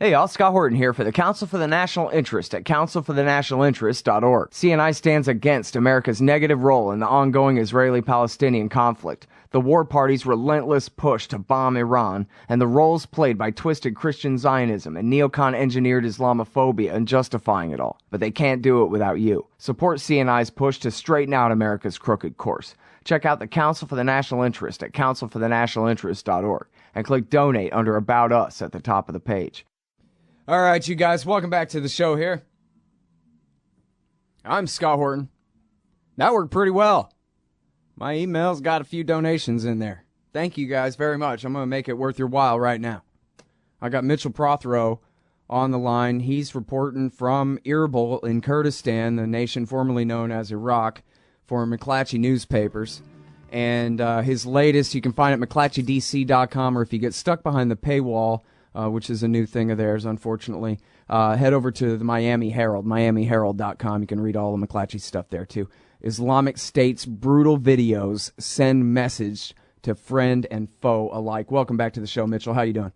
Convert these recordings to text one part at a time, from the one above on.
Hey y'all, Scott Horton here for the Council for the National Interest at councilforthenationalinterest.org. CNI stands against America's negative role in the ongoing Israeli-Palestinian conflict, the war party's relentless push to bomb Iran, and the roles played by twisted Christian Zionism and neocon-engineered Islamophobia in justifying it all. But they can't do it without you. Support CNI's push to straighten out America's crooked course. Check out the Council for the National Interest at councilforthenationalinterest.org and click Donate under About Us at the top of the page. All right, you guys, welcome back to the show here. I'm Scott Horton. That worked pretty well. My email's got a few donations in there. Thank you guys very much. I'm going to make it worth your while right now. I got Mitchell Prothero on the line. He's reporting from Erbil in Kurdistan, the nation formerly known as Iraq, for McClatchy newspapers. And his latest, you can find it at McClatchydC.com, or if you get stuck behind the paywall, which is a new thing of theirs, unfortunately, head over to the Miami Herald, miamiherald.com. You can read all the McClatchy stuff there, too. Islamic State's brutal videos send message to friend and foe alike. Welcome back to the show, Mitchell. How you doing?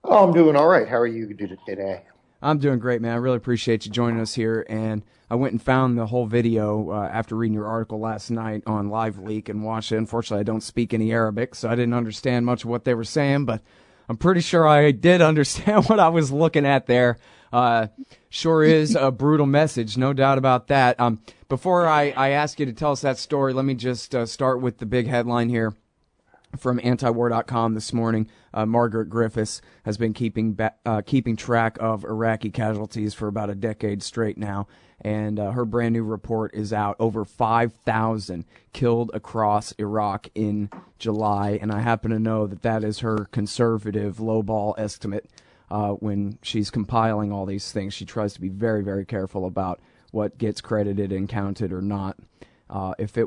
Oh, I'm doing all right. How are you today? I'm doing great, man. I really appreciate you joining us here. And I went and found the whole video after reading your article last night on Live Leak and watched it. Unfortunately, I don't speak any Arabic, so I didn't understand much of what they were saying, but I'm pretty sure I did understand what I was looking at there. Sure is a brutal message, no doubt about that. Before I ask you to tell us that story, let me just start with the big headline here from antiwar.com this morning. Margaret Griffiths has been keeping track of Iraqi casualties for about a decade straight now, and her brand new report is out. Over 5,000 killed across Iraq in July, and I happen to know that that is her conservative lowball estimate. When she's compiling all these things, she tries to be very, very careful about what gets credited and counted or not. If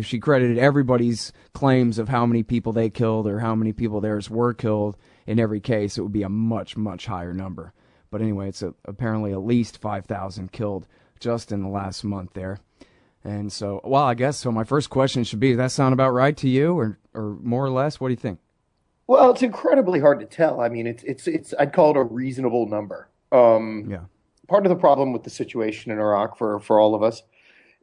she credited everybody's claims of how many people they killed or how many people theirs were killed in every case, it would be a much, much higher number. But anyway, it's apparently at least 5,000 killed just in the last month there. And so, well, I guess so. My first question should be: does that sound about right to you, or more or less? What do you think? Well, it's incredibly hard to tell. I mean, it's I'd call it a reasonable number. Yeah. Part of the problem with the situation in Iraq for all of us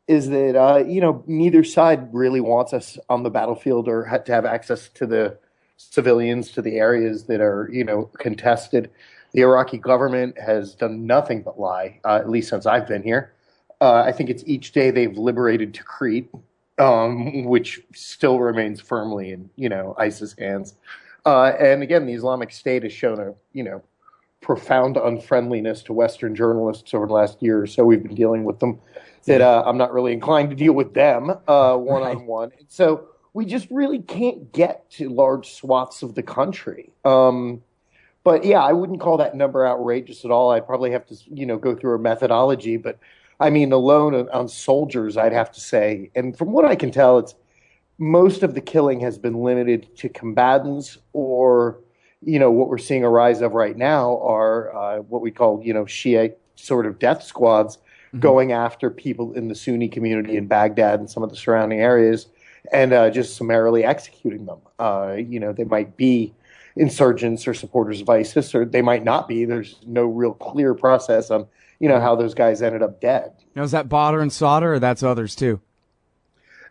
is that neither side really wants us on the battlefield or to have access to the civilians, to the areas that are contested. The Iraqi government has done nothing but lie, at least since I've been here. I think it's each day they've liberated Tikrit, which still remains firmly in ISIS hands. And again, the Islamic State has shown a profound unfriendliness to Western journalists over the last year or so. We've been dealing with them. That I'm not really inclined to deal with them one-on-one. Right. So we just really can't get to large swaths of the country. But yeah, I wouldn't call that number outrageous at all. I'd probably have to, go through a methodology. But I mean, alone on soldiers, I'd have to say, and from what I can tell, it's most of the killing has been limited to combatants, or, what we're seeing a rise of right now are what we call, Shia sort of death squads, going after people in the Sunni community in Baghdad and some of the surrounding areas, and just summarily executing them. They might be insurgents or supporters of ISIS, or they might not be. There's no real clear process on, how those guys ended up dead. Now, is that Badr and Sadr, or that's others too?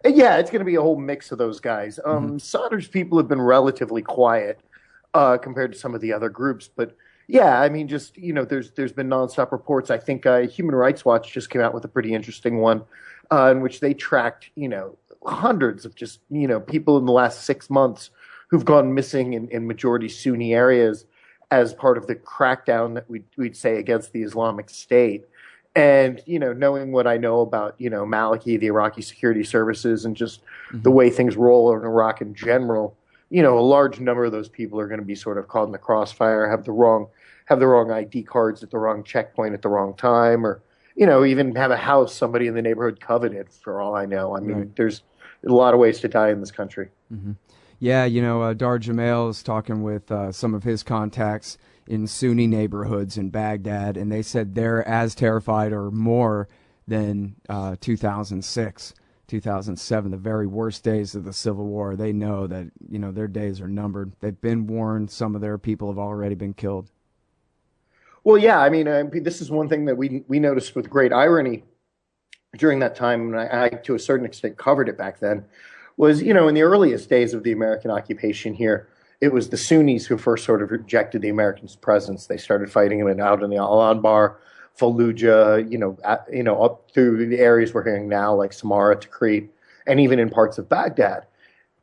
Yeah, it's going to be a whole mix of those guys. Sadr's people have been relatively quiet compared to some of the other groups, but yeah, I mean, just, there's been nonstop reports. I think Human Rights Watch just came out with a pretty interesting one in which they tracked, hundreds of just, people in the last 6 months who've gone missing in majority Sunni areas as part of the crackdown that we'd say against the Islamic State. And, knowing what I know about, Maliki, the Iraqi security services, and just the way things roll in Iraq in general, a large number of those people are going to be sort of caught in the crossfire, have the wrong ID cards at the wrong checkpoint at the wrong time, or, even have a house somebody in the neighborhood coveted, for all I know. I mean, There's a lot of ways to die in this country. Yeah, Dar Jamail is talking with some of his contacts in Sunni neighborhoods in Baghdad, and they said they're as terrified or more than 2006, 2007, the very worst days of the Civil War. They know that, their days are numbered. They've been warned. Some of their people have already been killed. Well, yeah, I mean, this is one thing that we noticed with great irony during that time, and I to a certain extent covered it back then, was, in the earliest days of the American occupation here, it was the Sunnis who first sort of rejected the Americans' presence. They started fighting them out in the Al-Anbar, Fallujah, up through the areas we're hearing now, like Samarra, Tikrit, and even in parts of Baghdad.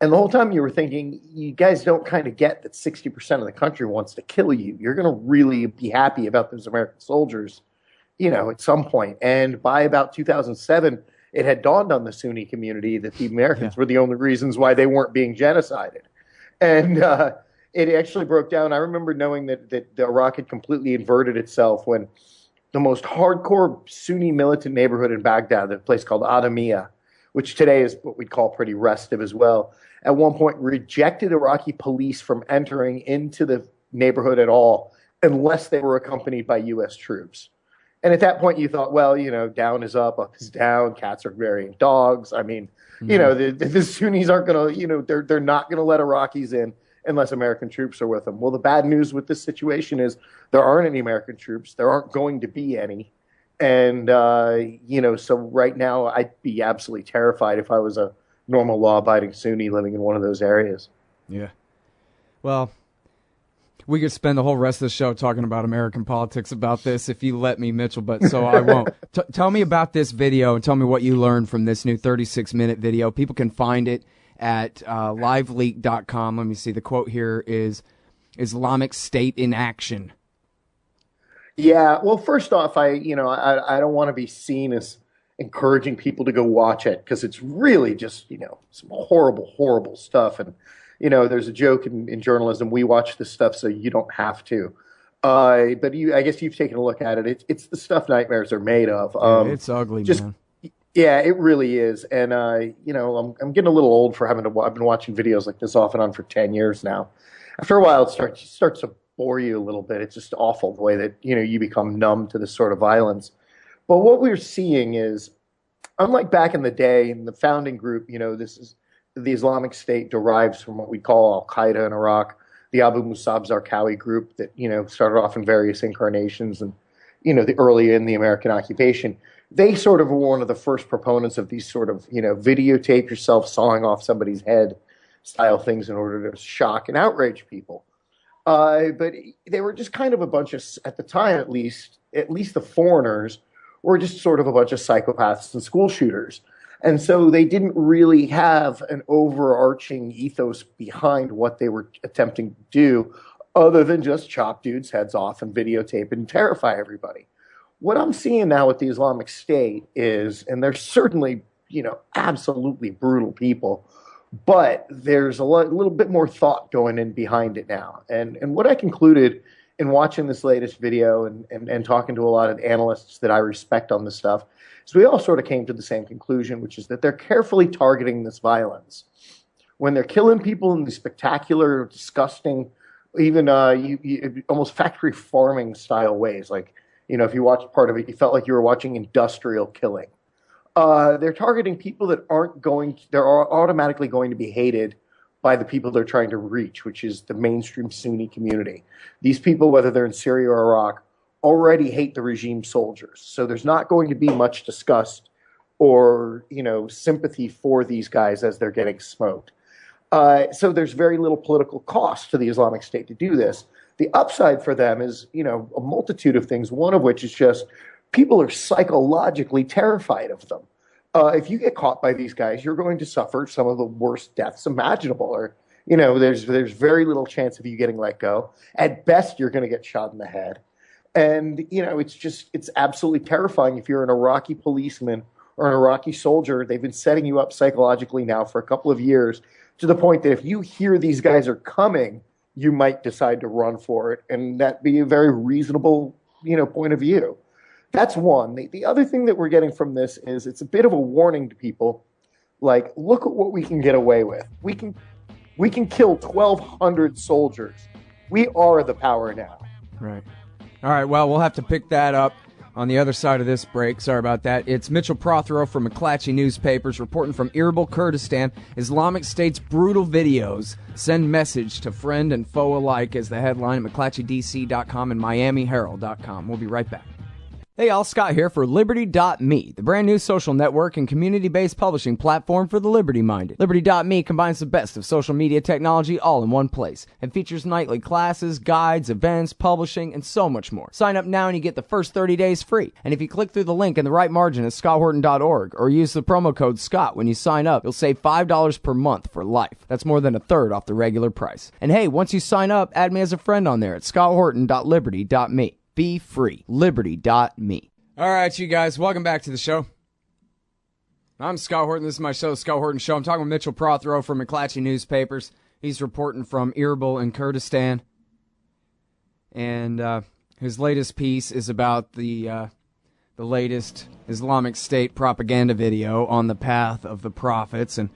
And the whole time you were thinking, you guys don't kind of get that 60% of the country wants to kill you. You're going to really be happy about those American soldiers, at some point. And by about 2007, it had dawned on the Sunni community that the Americans were the only reasons why they weren't being genocided. And it actually broke down. I remember knowing that the Iraq had completely inverted itself when the most hardcore Sunni militant neighborhood in Baghdad, a place called Adamiyah, which today is what we'd call pretty restive as well, at one point rejected Iraqi police from entering into the neighborhood at all unless they were accompanied by U.S. troops. And at that point, you thought, well, down is up is down. Cats are burying dogs. I mean, the Sunnis aren't going to, they're not going to let Iraqis in unless American troops are with them. Well, the bad news with this situation is there aren't any American troops. There aren't going to be any. And, so right now I'd be absolutely terrified if I was a normal law-abiding Sunni living in one of those areas. Yeah. Well, we could spend the whole rest of the show talking about American politics about this if you let me, Mitchell, but so I won't. Tell me about this video and tell me what you learned from this new 36-minute video. People can find it at liveleak.com. Let me see. The quote here is, Islamic State in action. Yeah, well, first off, I don't want to be seen as encouraging people to go watch it because it's really just, some horrible, horrible stuff. And, there's a joke in journalism, we watch this stuff so you don't have to. But I guess you've taken a look at it. It's the stuff nightmares are made of. It's ugly, man. Yeah, it really is. And, I'm getting a little old for I've been watching videos like this off and on for 10 years now. After a while, it starts to bore you a little bit. It's just awful the way that, you become numb to this sort of violence. But what we're seeing is, unlike back in the day in the founding group, this is the Islamic State derives from what we call Al-Qaeda in Iraq, the Abu Musab Zarqawi group that, started off in various incarnations and, the early in the American occupation. They sort of were one of the first proponents of these sort of, videotape yourself sawing off somebody's head style things in order to shock and outrage people. But they were just kind of a bunch of, at the time at least the foreigners were just sort of a bunch of psychopaths and school shooters. And so they didn't really have an overarching ethos behind what they were attempting to do other than just chop dudes' heads off and videotape and terrify everybody. What I'm seeing now with the Islamic State is, and they're certainly, absolutely brutal people, but there's a little bit more thought going in behind it now. And what I concluded in watching this latest video and talking to a lot of analysts that I respect on this stuff, so we all sort of came to the same conclusion, which is that they're carefully targeting this violence. When they're killing people in these spectacular, disgusting, even almost factory farming style ways, like, if you watched part of it, you felt like you were watching industrial killing. They're targeting people that they're automatically going to be hated by the people they're trying to reach, which is the mainstream Sunni community. These people, whether they're in Syria or Iraq, already hate the regime soldiers. So there's not going to be much disgust or, sympathy for these guys as they're getting smoked. So there's very little political cost to the Islamic State to do this. The upside for them is, a multitude of things, one of which is just people are psychologically terrified of them. If you get caught by these guys, you're going to suffer some of the worst deaths imaginable. Or, there's very little chance of you getting let go. At best, you're going to get shot in the head. And, it's absolutely terrifying if you're an Iraqi policeman or an Iraqi soldier. They've been setting you up psychologically now for a couple of years to the point that if you hear these guys are coming, you might decide to run for it. And that'd be a very reasonable, point of view. That's one. The other thing that we're getting from this is it's a bit of a warning to people. Like, look at what we can get away with. We can kill 1,200 soldiers. We are the power now. Right. All right, well, we'll have to pick that up On the other side of this break, sorry about that, it's Mitchell Prothero from McClatchy Newspapers reporting from Erbil, Kurdistan. Islamic State's brutal videos send message to friend and foe alike is the headline at McClatchydC.com and MiamiHerald.com. We'll be right back. Hey, all, Scott here for Liberty.me, the brand new social network and community-based publishing platform for the liberty-minded. Liberty.me combines the best of social media technology all in one place and features nightly classes, guides, events, publishing, and so much more. Sign up now and you get the first 30 days free. And if you click through the link in the right margin at scotthorton.org or use the promo code SCOTT when you sign up, you'll save $5 per month for life. That's more than a third off the regular price. And hey, once you sign up, add me as a friend on there at scotthorton.liberty.me. Be free. Liberty.me. All right, you guys, welcome back to the show. I'm Scott Horton. This is my show, The Scott Horton Show. I'm talking with Mitchell Prothero from McClatchy Newspapers. He's reporting from Erbil in Kurdistan. And his latest piece is about the latest Islamic State propaganda video on the path of the prophets. And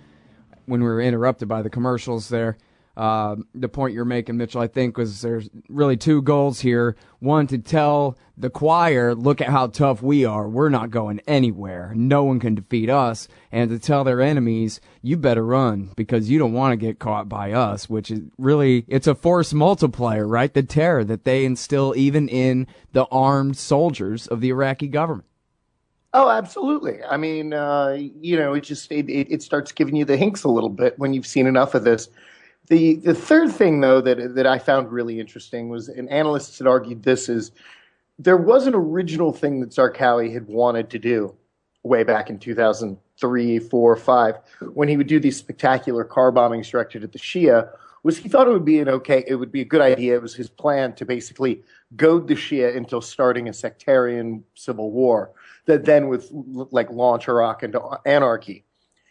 when we were interrupted by the commercials there, the point you're making, Mitchell, I think was there's really two goals here. One, to tell the choir, look at how tough we are. We're not going anywhere. No one can defeat us. And to tell their enemies, you better run because you don't want to get caught by us, which is really, it's a force multiplier, right? The terror that they instill even in the armed soldiers of the Iraqi government. Oh, absolutely. I mean, it starts giving you the hinks a little bit when you've seen enough of this. The third thing, though, that I found really interesting was, and analysts had argued this, is there was an original thing that Zarqawi had wanted to do way back in 2003, 4, 5, when he would do these spectacular car bombings directed at the Shia, was he thought it would be a good idea. It was his plan to basically goad the Shia into starting a sectarian civil war that then would launch Iraq into anarchy.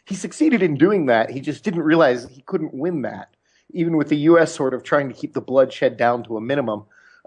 He succeeded in doing that. He just didn't realize he couldn't win that, even with the U.S. sort of trying to keep the bloodshed down to a minimum,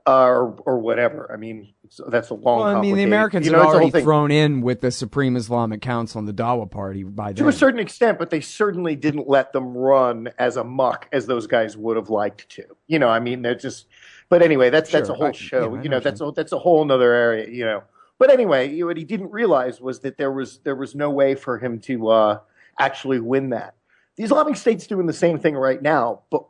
or whatever. I mean, that's a long. Well, I mean, the Americans had already thrown in with the Supreme Islamic Council and the Dawa Party by then. To a certain extent, but they certainly didn't let them run as amok as those guys would have liked to. You know, I mean, they're just. But anyway, that's a whole show. Yeah, that's a whole other area. You know. But anyway, what he didn't realize was that there was no way for him to actually win that. The Islamic State's doing the same thing right now, but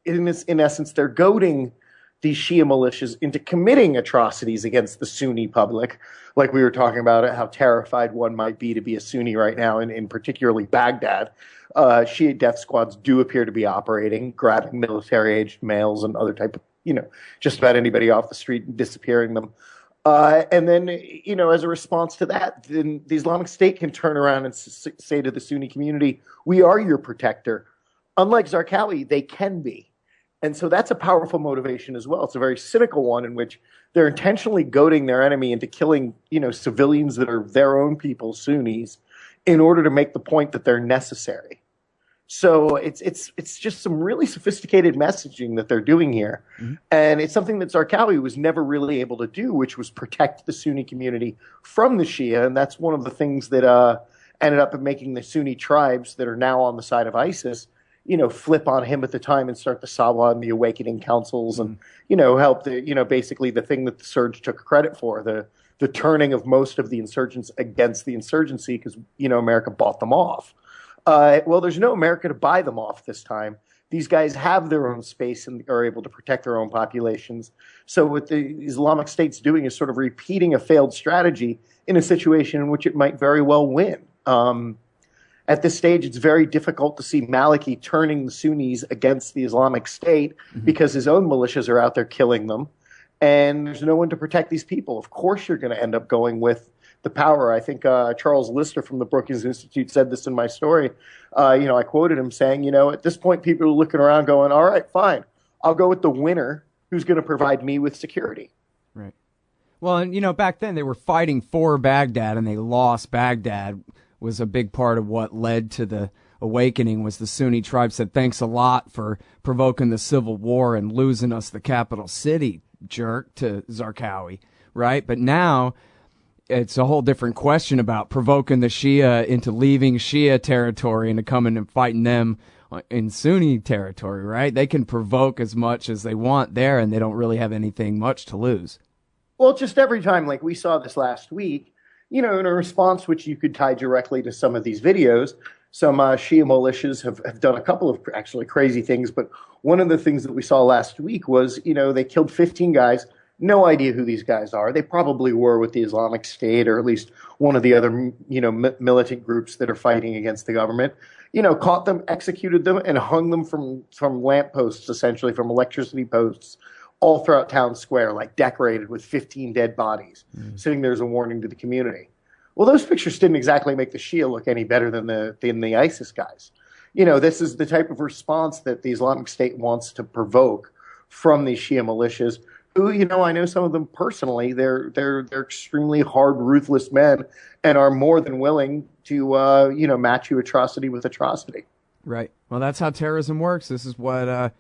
in essence, they're goading these Shia militias into committing atrocities against the Sunni public, like we were talking about how terrified one might be to be a Sunni right now, in particularly Baghdad. Shia death squads do appear to be operating, grabbing military-aged males and other type of, just about anybody off the street and disappearing them. And then, as a response to that, then the Islamic State can turn around and say to the Sunni community, we are your protector. Unlike Zarqawi, they can be. And so that's a powerful motivation as well. It's a very cynical one in which they're intentionally goading their enemy into killing, civilians that are their own people, Sunnis, in order to make the point that they're necessary. So it's just some really sophisticated messaging that they're doing here. Mm-hmm. And it's something that Zarqawi was never really able to do, which was protect the Sunni community from the Shia. And that's one of the things that ended up making the Sunni tribes that are now on the side of ISIS, flip on him at the time and start the Sawa and the Awakening Councils and, help basically the thing that the Surge took credit for, the turning of most of the insurgents against the insurgency because, America bought them off. Well, there's no America to buy them off this time. These guys have their own space and are able to protect their own populations. So what the Islamic State's doing is sort of repeating a failed strategy in a situation in which it might very well win. At this stage, it's very difficult to see Maliki turning the Sunnis against the Islamic State because his own militias are out there killing them. And there's no one to protect these people. Of course, you're going to end up going with the power. I think Charles Lister from the Brookings Institute said this in my story. I quoted him saying, at this point, people are looking around going, all right, fine. I'll go with the winner who's going to provide me with security. Right. Well, and, back then they were fighting for Baghdad and they lost. Baghdad was a big part of what led to the awakening was the Sunni tribe said, thanks a lot for provoking the civil war and losing us the capital city, jerk, to Zarqawi, right? But now it's a whole different question about provoking the Shia into leaving Shia territory and to coming and fighting them in Sunni territory, right? They can provoke as much as they want there, and they don't really have anything much to lose. Well, just every time, like we saw this last week, in a response which you could tie directly to some of these videos, some Shia militias have done a couple of actually crazy things. But one of the things that we saw last week was, they killed 15 guys. No idea who these guys are. They probably were with the Islamic State or at least one of the other, militant groups that are fighting against the government. Caught them, executed them, and hung them from lampposts, essentially from electricity posts, all throughout town square, like decorated with 15 dead bodies, sitting there as a warning to the community. Well, those pictures didn't exactly make the Shia look any better than the ISIS guys. This is the type of response that the Islamic State wants to provoke from these Shia militias, who, I know some of them personally. They're extremely hard, ruthless men, and are more than willing to match you atrocity with atrocity. Right. Well, that's how terrorism works. This is what a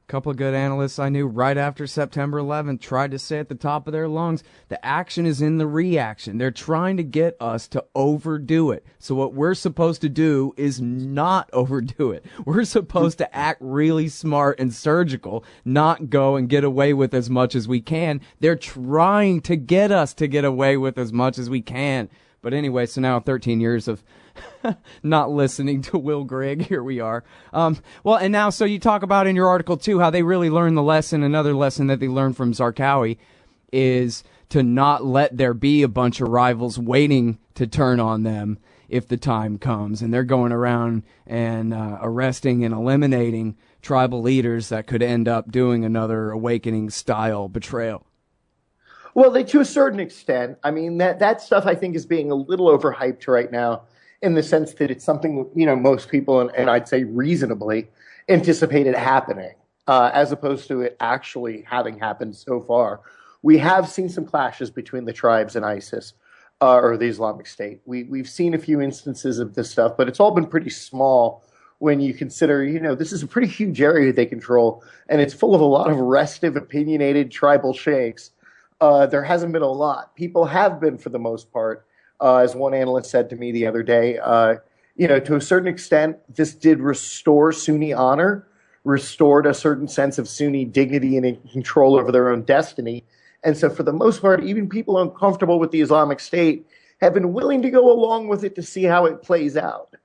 couple of good analysts I knew right after September 11th tried to say at the top of their lungs. The action is in the reaction. They're trying to get us to overdo it. So what we're supposed to do is not overdo it. We're supposed to act really smart and surgical, not go and get away with as much as we can. They're trying to get us to get away with as much as we can. But anyway, so now 13 years of not listening to Will Grigg, here we are. Well, and now, so you talk about in your article, too, how they really learned the lesson. Another lesson that they learned from Zarqawi is to not let there be a bunch of rivals waiting to turn on them if the time comes. And they're going around and arresting and eliminating tribal leaders that could end up doing another awakening-style betrayal. Well, to a certain extent. I mean, that stuff I think is being a little overhyped right now, in the sense that it's something, most people, and I'd say reasonably, anticipated happening, as opposed to it actually having happened so far. We have seen some clashes between the tribes and ISIS, or the Islamic State. We've seen a few instances of this stuff, but it's all been pretty small when you consider, this is a pretty huge area they control, and it's full of a lot of restive, opinionated tribal sheikhs. There hasn't been a lot. People have been, for the most part, as one analyst said to me the other day, to a certain extent, this did restore Sunni honor, restored a certain sense of Sunni dignity and control over their own destiny. And so for the most part, even people uncomfortable with the Islamic State have been willing to go along with it to see how it plays out.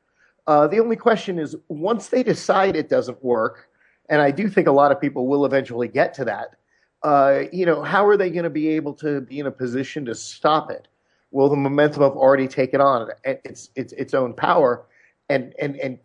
The only question is, once they decide it doesn't work, and I do think a lot of people will eventually get to that, how are they going to be able to be in a position to stop it? Will the momentum have already taken on its own power? And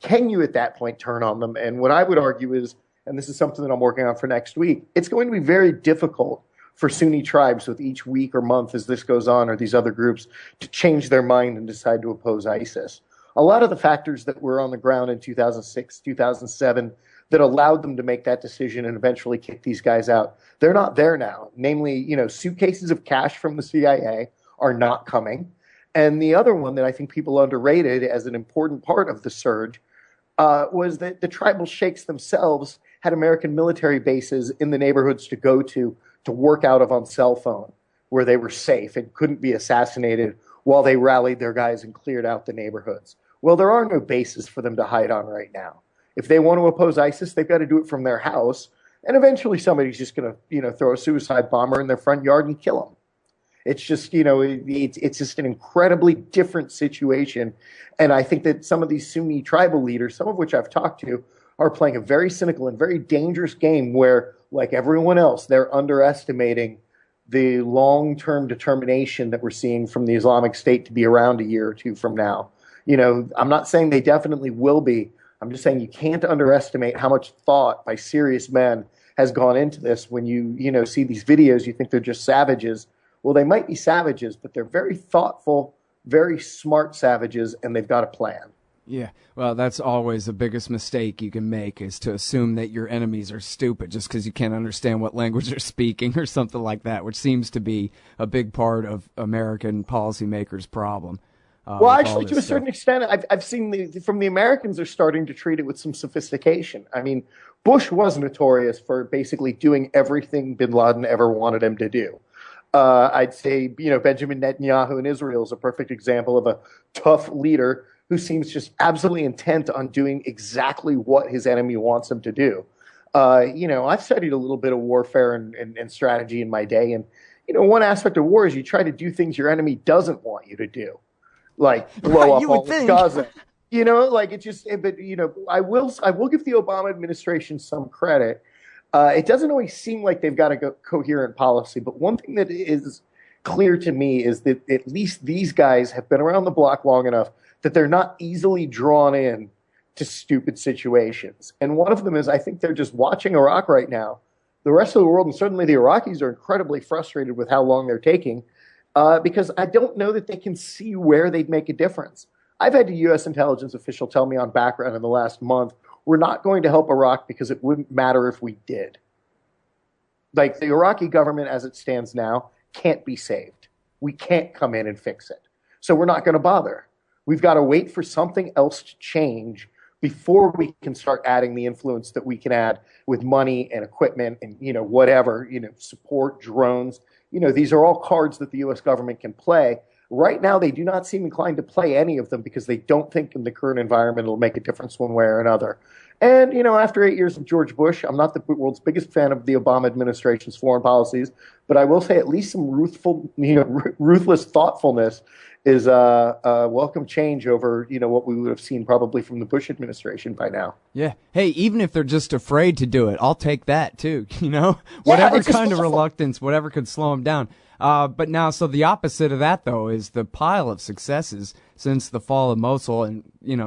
can you at that point turn on them? And what I would argue is, and this is something that I'm working on for next week, it's going to be very difficult for Sunni tribes with each week or month as this goes on, or these other groups, to change their mind and decide to oppose ISIS. A lot of the factors that were on the ground in 2006, 2007, that allowed them to make that decision and eventually kick these guys out, they're not there now. Namely, suitcases of cash from the CIA are not coming. And the other one that I think people underrated as an important part of the surge was that the tribal sheikhs themselves had American military bases in the neighborhoods to go to work out of on cell phone, where they were safe and couldn't be assassinated while they rallied their guys and cleared out the neighborhoods. Well, there are no bases for them to hide on right now. If they want to oppose ISIS, they've got to do it from their house. And eventually somebody's just going to, throw a suicide bomber in their front yard and kill them. It's just, it's just an incredibly different situation. And I think that some of these Sunni tribal leaders, some of which I've talked to, are playing a very cynical and very dangerous game where, like everyone else, they're underestimating the long-term determination that we're seeing from the Islamic State to be around a year or two from now. I'm not saying they definitely will be. I'm just saying you can't underestimate how much thought by serious men has gone into this. When you see these videos, you think they're just savages. Well, they might be savages, but they're very thoughtful, very smart savages, and they've got a plan. Yeah, well, that's always the biggest mistake you can make, is to assume that your enemies are stupid just because you can't understand what language they're speaking or something like that, which seems to be a big part of American policymakers' problem. Well, actually, to a certain extent, I've seen from the Americans are starting to treat it with some sophistication. I mean, Bush was notorious for basically doing everything bin Laden ever wanted him to do. I'd say, Benjamin Netanyahu in Israel is a perfect example of a tough leader who seems just absolutely intent on doing exactly what his enemy wants him to do. I've studied a little bit of warfare and strategy in my day, and one aspect of war is you try to do things your enemy doesn't want you to do, like blow up all of Gaza. Like it just. But I will give the Obama administration some credit. It doesn't always seem like they've got a coherent policy, but one thing that is clear to me is that at least these guys have been around the block long enough that they're not easily drawn in to stupid situations. And one of them is, I think they're just watching Iraq right now. The rest of the world, and certainly the Iraqis, are incredibly frustrated with how long they're taking, because I don't know that they can see where they'd make a difference. I've had a U.S. intelligence official tell me on background in the last month, we're not going to help Iraq because it wouldn't matter if we did. Like, the Iraqi government as it stands now can't be saved. We can't come in and fix it. So we're not going to bother. We've got to wait for something else to change before we can start adding the influence that we can add with money and equipment and, whatever, support, drones. These are all cards that the U.S. government can play. Right now, they do not seem inclined to play any of them because they don't think in the current environment it'll make a difference one way or another. And, after 8 years of George Bush, I'm not the world's biggest fan of the Obama administration's foreign policies, but I will say at least some ruthless thoughtfulness is a welcome change over, what we would have seen probably from the Bush administration by now. Yeah. Hey, even if they're just afraid to do it, I'll take that too, whatever kind of reluctance, whatever could slow them down. But now, so the opposite of that, though, is the pile of successes since the fall of Mosul and,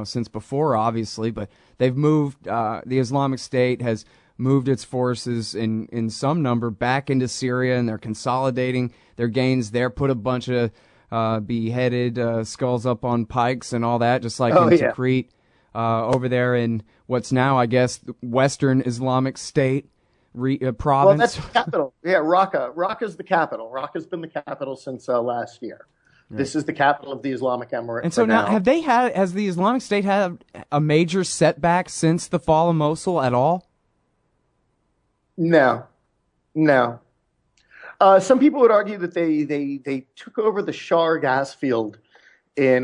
since before, obviously, but they've moved, the Islamic State has moved its forces in some number back into Syria, and they're consolidating their gains there, put a bunch of beheaded skulls up on pikes and all that, just like in Tikrit, over there in what's now, I guess, Western Islamic State province. Well, that's the capital. Yeah, Raqqa. Raqqa's the capital. Raqqa's been the capital since last year. Right. This is the capital of the Islamic Emirate. And so now, has the Islamic State had a major setback since the fall of Mosul at all? No. Some people would argue that they took over the Shar gas field in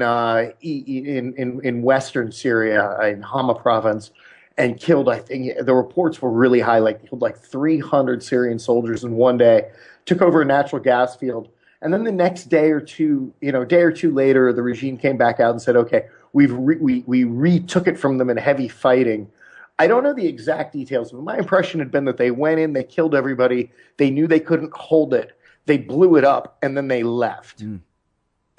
western Syria, in Hama province, and killed, I think, the reports were really high, killed 300 Syrian soldiers in one day, took over a natural gas field. And then the next day or two later, the regime came back out and said, okay, we retook it from them in heavy fighting. I don't know the exact details, but my impression had been that they went in, they killed everybody, they knew they couldn't hold it, they blew it up, and then they left. Mm.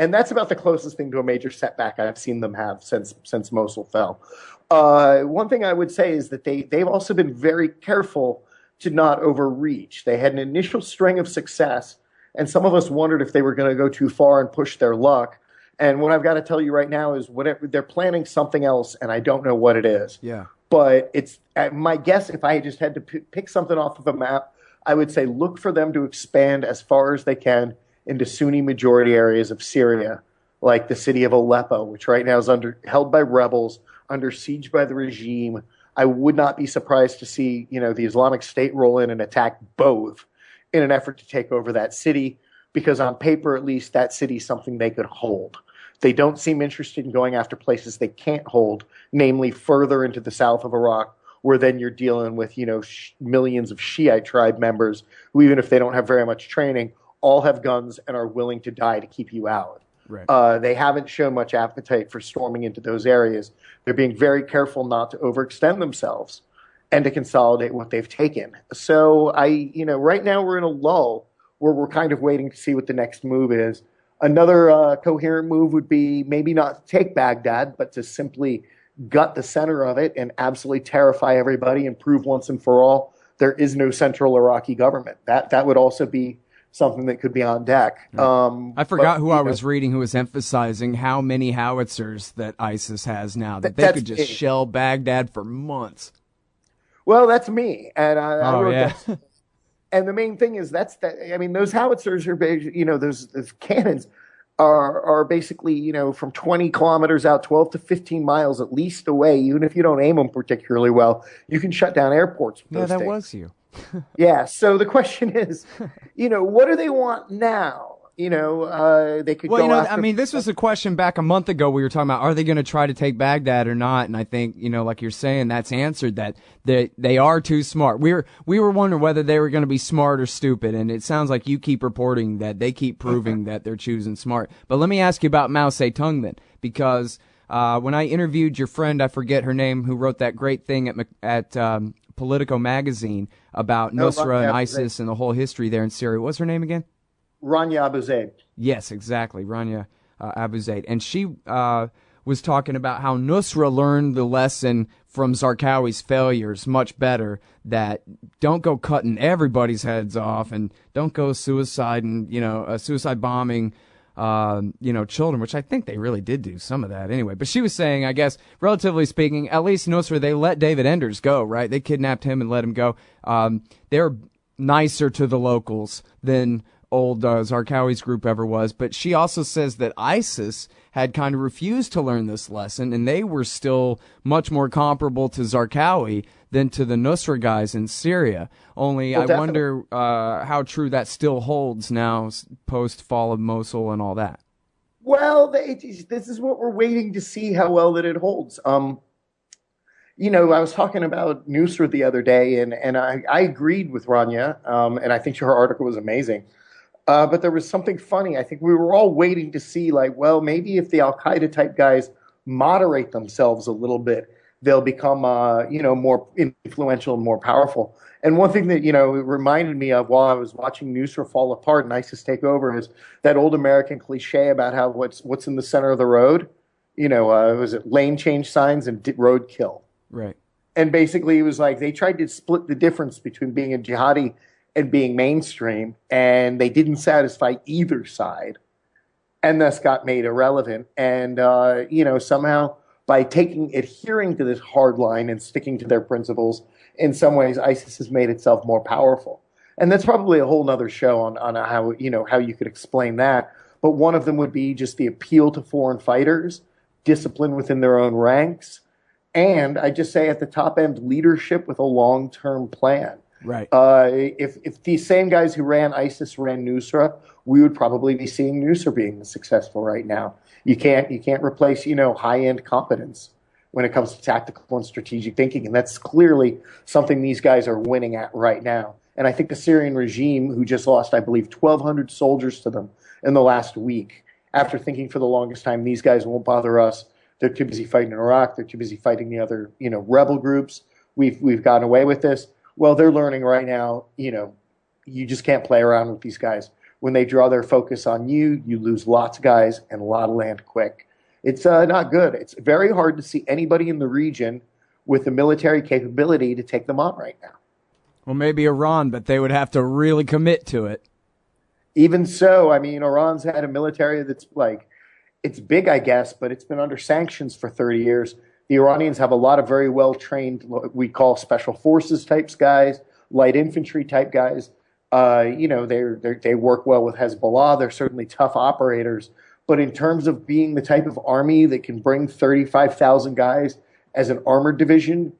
And that's about the closest thing to a major setback I've seen them have since Mosul fell. One thing I would say is that they've also been very careful to not overreach. They had an initial string of success, and some of us wondered if they were going to go too far and push their luck. And what I've got to tell you right now is they're planning something else, and I don't know what it is. Yeah. But it's my guess, if I just had to pick something off of a map, I would say look for them to expand as far as they can into Sunni majority areas of Syria, like the city of Aleppo, which right now is held by rebels, under siege by the regime. I would not be surprised to see, the Islamic State roll in and attack both in an effort to take over that city, because on paper, at least, that city is something they could hold. They don't seem interested in going after places they can't hold, namely further into the south of Iraq, where then you're dealing with, millions of Shiite tribe members who, even if they don't have very much training, all have guns and are willing to die to keep you out. Right. They haven't shown much appetite for storming into those areas. They're being very careful not to overextend themselves and to consolidate what they've taken. So right now we're in a lull where we're kind of waiting to see what the next move is. Another coherent move would be maybe not to take Baghdad, but to simply gut the center of it and absolutely terrify everybody and prove once and for all there is no central Iraqi government. That would also be something that could be on deck. I forgot who I was reading who was emphasizing how many howitzers that ISIS has now, that they could just shell Baghdad for months. Well, that's me. And I wrote that. And the main thing is those howitzers are, those cannons are basically, from 20 kilometers out, 12 to 15 miles at least away. Even if you don't aim them particularly well, you can shut down airports with those things. Was you. Yeah. So the question is, what do they want now? They could Well, go after. I mean, this was a question back a month ago. We were talking about, are they going to try to take Baghdad or not? And I think, like you're saying, that's answered, that they are too smart. We were wondering whether they were going to be smart or stupid. And it sounds like you keep reporting that they keep proving that they're choosing smart. But let me ask you about Mao Zedong then, because when I interviewed your friend, I forget her name, who wrote that great thing at Politico magazine about Nusra and ISIS and the whole history there in Syria. What's her name again? Rania Abu Zaid. Yes, exactly, Rania Abu Zaid. And she was talking about how Nusra learned the lesson from Zarqawi's failures much better, that don't go cutting everybody's heads off and don't go suicide bombing children, which I think they really did do some of that anyway. But she was saying, I guess, relatively speaking, at least Nusra, they let David Enders go, right? They kidnapped him and let him go. They're nicer to the locals than old Zarqawi's group ever was. But she also says that ISIS had kind of refused to learn this lesson, and they were still much more comparable to Zarqawi than to the Nusra guys in Syria. Only I wonder how true that still holds now, post-fall of Mosul and all that. Well, this is what we're waiting to see, how well that it holds. I was talking about Nusra the other day, and I agreed with Rania, and I think her article was amazing. But there was something funny. I think we were all waiting to see, maybe if the Al-Qaeda type guys moderate themselves a little bit, they'll become, more influential and more powerful. And one thing that, it reminded me of while I was watching Nusra fall apart and ISIS take over is that old American cliche about how what's in the center of the road, was it lane change signs and road kill? Right. And basically it was like they tried to split the difference between being a jihadi and being mainstream, and they didn't satisfy either side, and thus got made irrelevant. And somehow by adhering to this hard line and sticking to their principles, in some ways ISIS has made itself more powerful. And that's probably a whole nother show on how you could explain that. But one of them would be just the appeal to foreign fighters, discipline within their own ranks, and I just say at the top end, leadership with a long-term plan. Right. If these same guys who ran ISIS ran Nusra, we would probably be seeing Nusra being successful right now. You can't replace, high-end competence when it comes to tactical and strategic thinking, and that's clearly something these guys are winning at right now. And I think the Syrian regime, who just lost, I believe, 1,200 soldiers to them in the last week, after thinking for the longest time, these guys won't bother us. They're too busy fighting in Iraq. They're too busy fighting the other, rebel groups. We've gotten away with this. Well, they're learning right now, you just can't play around with these guys. When they draw their focus on you, you lose lots of guys and a lot of land quick. It's not good. It's very hard to see anybody in the region with the military capability to take them on right now. Well, maybe Iran, but they would have to really commit to it. Even so, I mean, Iran's had a military that's it's big, I guess, but it's been under sanctions for 30 years. The Iranians have a lot of very well-trained, what we call special forces types guys, light infantry type guys. They work well with Hezbollah. They're certainly tough operators. But in terms of being the type of army that can bring 35,000 guys as an armored division,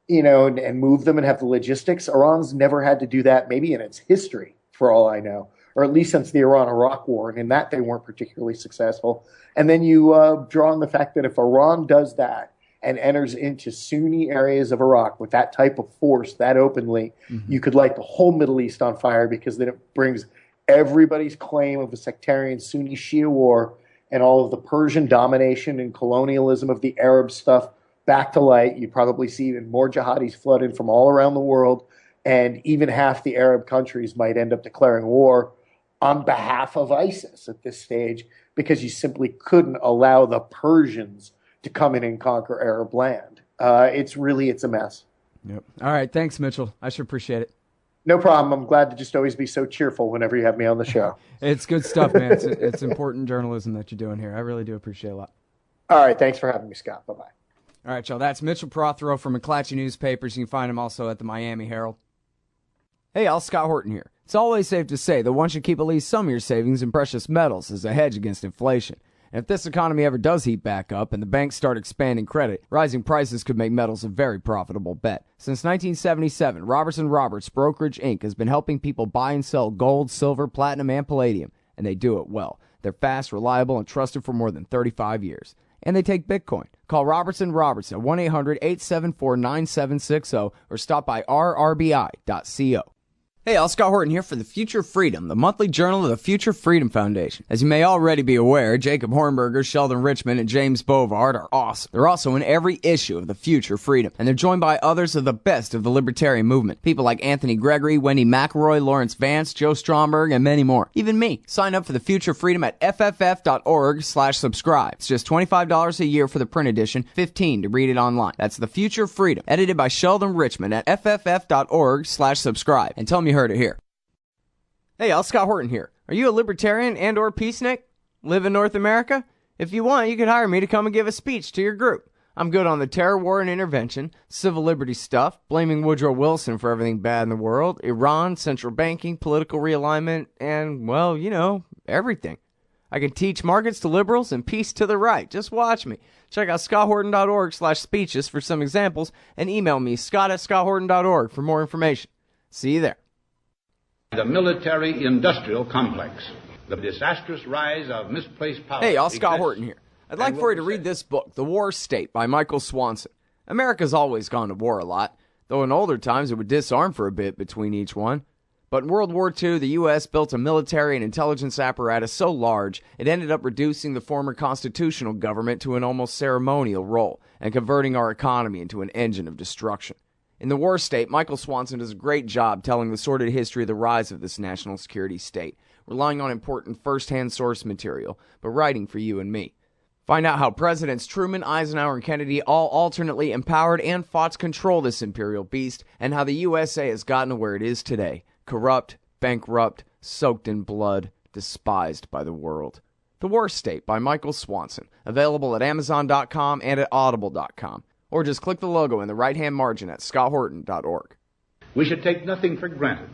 and move them and have the logistics, Iran's never had to do that, maybe in its history, for all I know, or at least since the Iran-Iraq war. And in that, they weren't particularly successful. And then you draw on the fact that if Iran does that, and enters into Sunni areas of Iraq with that type of force that openly, you could light the whole Middle East on fire, because then it brings everybody's claim of the sectarian Sunni Shia war and all of the Persian domination and colonialism of the Arab stuff back to light. You probably see even more jihadis flood in from all around the world, and even half the Arab countries might end up declaring war on behalf of ISIS at this stage, because you simply couldn't allow the Persians to come in and conquer Arab land. It's a mess. Yep. All right. Thanks, Mitchell. I sure appreciate it. No problem. I'm glad to just always be so cheerful whenever you have me on the show. It's good stuff, man. It's important journalism that you're doing here. I really do appreciate it a lot. All right. Thanks for having me, Scott. Bye-bye. All right, y'all. That's Mitchell Prothero from McClatchy Newspapers. You can find him also at the Miami Herald. Hey, y'all. Scott Horton here. It's always safe to say that one should keep at least some of your savings in precious metals as a hedge against inflation. And if this economy ever does heat back up and the banks start expanding credit, rising prices could make metals a very profitable bet. Since 1977, Robertson Roberts Brokerage Inc. has been helping people buy and sell gold, silver, platinum, and palladium. and they do it well. They're fast, reliable, and trusted for more than 35 years. And they take Bitcoin. Call Robertson Robertson at 1-800-874-9760 or stop by rrbi.co. Hey, all, Scott Horton here for The Future Freedom, the monthly journal of the Future Freedom Foundation. As you may already be aware, Jacob Hornberger, Sheldon Richman, and James Bovard are awesome. They're also in every issue of The Future Freedom, and they're joined by others of the best of the libertarian movement. People like Anthony Gregory, Wendy McElroy, Lawrence Vance, Joe Stromberg, and many more. Even me. Sign up for The Future Freedom at fff.org/subscribe. It's just $25 a year for the print edition, $15 to read it online. That's The Future Freedom, edited by Sheldon Richman at fff.org/subscribe. And tell me you heard it here. Hey, y'all, Scott Horton here. Are you a libertarian and or peacenik? Live in North America? If you want, you could hire me to come and give a speech to your group. I'm good on the terror, war, and intervention, civil liberty stuff, blaming Woodrow Wilson for everything bad in the world, Iran, central banking, political realignment, and, well, you know, everything. I can teach markets to liberals and peace to the right. Just watch me. Check out scotthorton.org/speeches for some examples and email me, scott@scotthorton.org, for more information. See you there. The military-industrial complex, the disastrous rise of misplaced power. Hey, y'all, Scott Horton here. I'd like for you to read this book, The War State, by Michael Swanson. America's always gone to war a lot, though in older times it would disarm for a bit between each one. But in World War II, the U.S. built a military and intelligence apparatus so large, it ended up reducing the former constitutional government to an almost ceremonial role and converting our economy into an engine of destruction. In The War State, Michael Swanson does a great job telling the sordid history of the rise of this national security state, relying on important first-hand source material, but writing for you and me. Find out how Presidents Truman, Eisenhower, and Kennedy all alternately empowered and fought to control this imperial beast, and how the USA has gotten to where it is today, corrupt, bankrupt, soaked in blood, despised by the world. The War State by Michael Swanson, available at Amazon.com and at Audible.com. Or just click the logo in the right-hand margin at scotthorton.org. We should take nothing for granted.